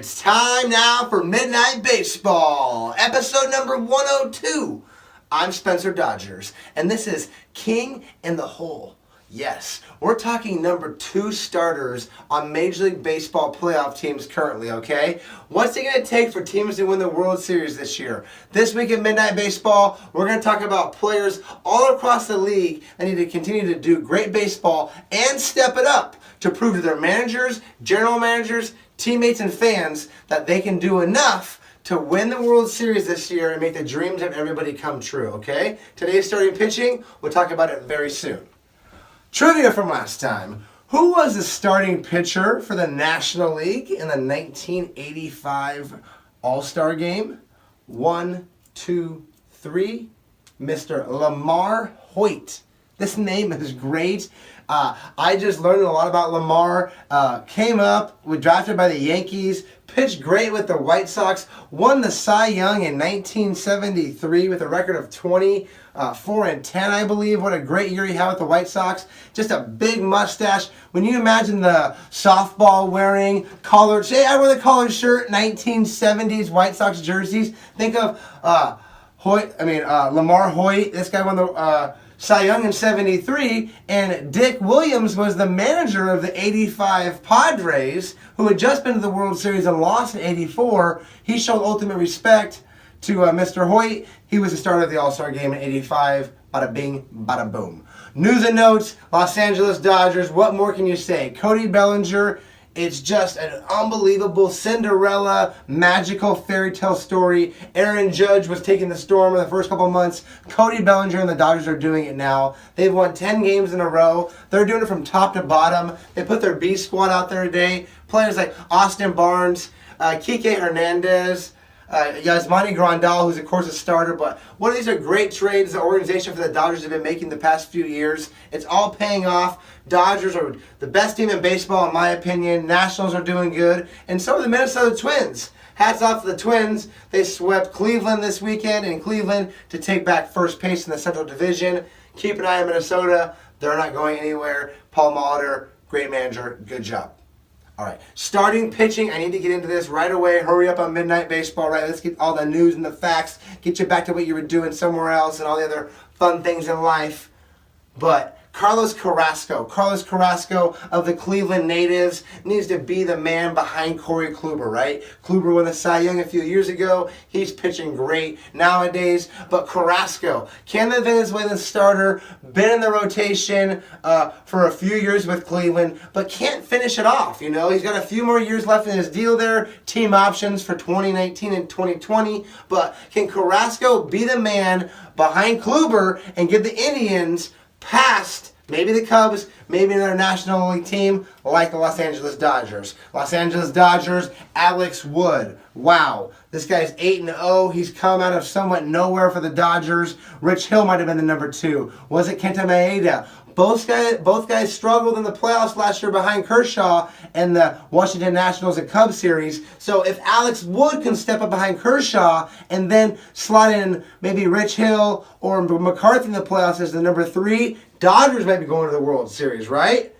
It's time now for Midnight Baseball, episode number 102. I'm Spencer Dodgers, and this is King in the Hole. Yes, we're talking number 2 starters on Major League Baseball playoff teams currently, okay? What's it going to take for teams to win the World Series this year? This week at Midnight Baseball, we're going to talk about players all across the league that need to continue to do great baseball and step it up to prove to their managers, general managers, teammates, and fans that they can do enough to win the World Series this year and make the dreams of everybody come true, okay? Today's starting pitching, we'll talk about it very soon. Trivia from last time. Who was the starting pitcher for the National League in the 1985 All-Star Game? 1, 2, 3. Mr. Lamar Hoyt. This name is great. I just learned a lot about Lamar. Came up, was drafted by the Yankees, pitched great with the White Sox, won the Cy Young in 1973 with a record of 24-10, I believe. What a great year he had with the White Sox. Just a big mustache. When you imagine the softball wearing collared, say I wear the collared shirt, 1970s White Sox jerseys. Think of Lamar Hoyt. This guy won the Cy Young in 73, and Dick Williams was the manager of the 85 Padres, who had just been to the World Series and lost in 84. He showed ultimate respect to Mr. Hoyt. He was the starter of the All-Star Game in 85. Bada bing, bada boom. News and notes, Los Angeles Dodgers. What more can you say? Cody Bellinger. It's just an unbelievable Cinderella, magical fairy tale story. Aaron Judge was taking the storm in the first couple months. Cody Bellinger and the Dodgers are doing it now. They've won 10 games in a row. They're doing it from top to bottom. They put their B squad out there today. Players like Austin Barnes, Kike Hernandez, Yasmani Grandal, who's of course a starter, but one of these are great trades the organization for the Dodgers have been making the past few years. It's all paying off. Dodgers are the best team in baseball in my opinion. Nationals are doing good, and so are the Minnesota Twins. Hats off to the Twins. They swept Cleveland this weekend in Cleveland to take back first place in the Central Division. Keep an eye on Minnesota. They're not going anywhere. Paul Molitor, great manager. Good job. All right, starting pitching. I need to get into this right away. Hurry up on Midnight Baseball, right? Let's get all the news and the facts, get you back to what you were doing somewhere else and all the other fun things in life. But Carlos Carrasco of the Cleveland Natives needs to be the man behind Corey Kluber, right? Kluber won the Cy Young a few years ago. He's pitching great nowadays. But Carrasco, can the Venezuelan starter, been in the rotation for a few years with Cleveland, but can't finish it off, you know? He's got a few more years left in his deal there. Team options for 2019 and 2020. But can Carrasco be the man behind Kluber and give the Indians past maybe the Cubs, maybe another National League team like the Los Angeles Dodgers? Los Angeles Dodgers, Alex Wood. Wow, this guy's 8-0. He's come out of somewhat nowhere for the Dodgers. Rich Hill might have been the number 2. Was it Kenta Maeda? Both guys struggled in the playoffs last year behind Kershaw and the Washington Nationals and Cubs series. So if Alex Wood can step up behind Kershaw and then slot in maybe Rich Hill or McCarthy in the playoffs as the number 3, Dodgers might be going to the World Series, right?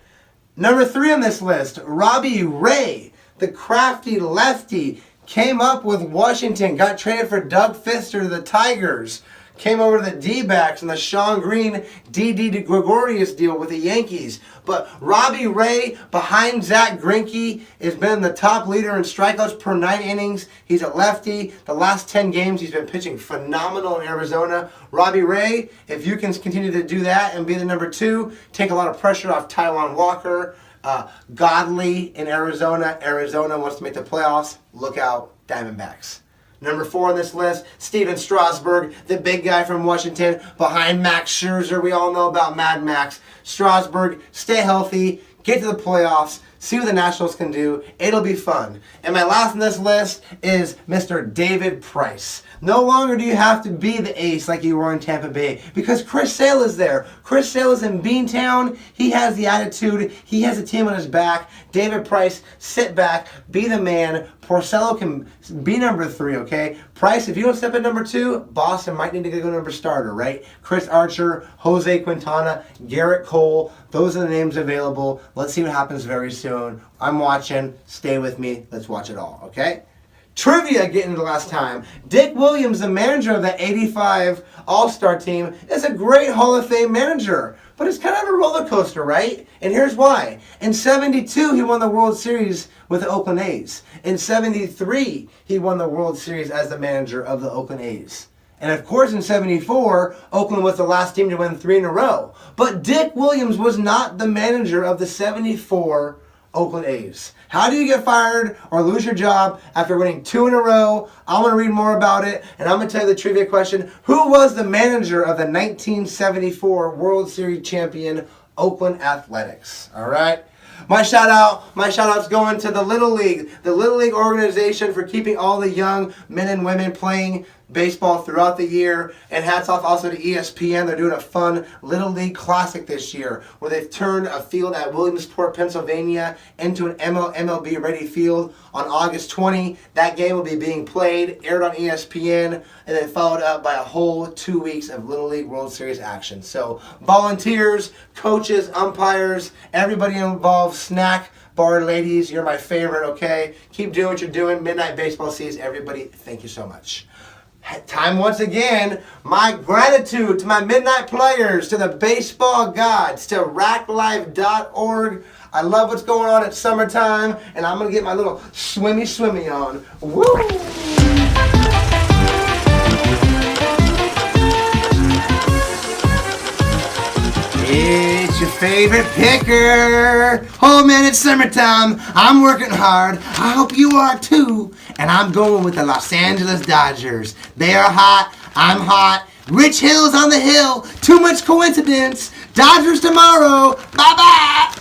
Number 3 on this list, Robbie Ray, the crafty lefty, came up with Washington, got traded for Doug Fister to the Tigers. Came over to the D-backs and the Sean Green, D.D. Gregorius deal with the Yankees. But Robbie Ray, behind Zach Greinke, has been the top leader in strikeouts per 9 innings. He's a lefty. The last 10 games, he's been pitching phenomenal in Arizona. Robbie Ray, if you can continue to do that and be the number 2, take a lot of pressure off Taijuan Walker. Godley in Arizona. Arizona wants to make the playoffs. Look out, Diamondbacks. Number 4 on this list, Steven Strasburg, the big guy from Washington, behind Max Scherzer. We all know about Mad Max. Strasburg, stay healthy, get to the playoffs, see what the Nationals can do. It'll be fun. And my last on this list is Mr. David Price. No longer do you have to be the ace like you were in Tampa Bay because Chris Sale is there. Chris Sale is in Beantown. He has the attitude. He has a team on his back. David Price, sit back, be the man. Porcello can be number 3, okay? Price, if you don't step at number 2, Boston might need to go number starter, right? Chris Archer, Jose Quintana, Garrett Cole, those are the names available. Let's see what happens very soon. soon. I'm watching. Stay with me. Let's watch it all, okay? Trivia getting the last time. Dick Williams, the manager of the 85 All-Star team, is a great Hall of Fame manager. But it's kind of a roller coaster, right? And here's why. In 72, he won the World Series with the Oakland A's. In 73, he won the World Series as the manager of the Oakland A's. And of course, in 74, Oakland was the last team to win 3 in a row. But Dick Williams was not the manager of the 74 Oakland A's. How do you get fired or lose your job after winning 2 in a row? I want to read more about it, and I'm going to tell you the trivia question. Who was the manager of the 1974 World Series champion Oakland Athletics? All right. My shout out's going to the Little League organization for keeping all the young men and women playing baseball throughout the year. And hats off also to ESPN. They're doing a fun Little League Classic this year where they've turned a field at Williamsport, Pennsylvania into an MLB ready field on August 20. That game will be being played, aired on ESPN, and then followed up by a whole 2 weeks of Little League World Series action. So volunteers, coaches, umpires, everybody involved, snack bar ladies, you're my favorite, okay? Keep doing what you're doing. Midnight Baseball sees everybody. Thank you so much. Time once again, my gratitude to my midnight players, to the baseball gods, to Raklife.org. I love what's going on at summertime, and I'm going to get my little swimmy on. Woo! It's your favorite picker. Oh man, it's summertime. I'm working hard. I hope you are too. And I'm going with the Los Angeles Dodgers. They are hot. I'm hot. Rich Hill's on the hill. Too much coincidence. Dodgers tomorrow. Bye-bye.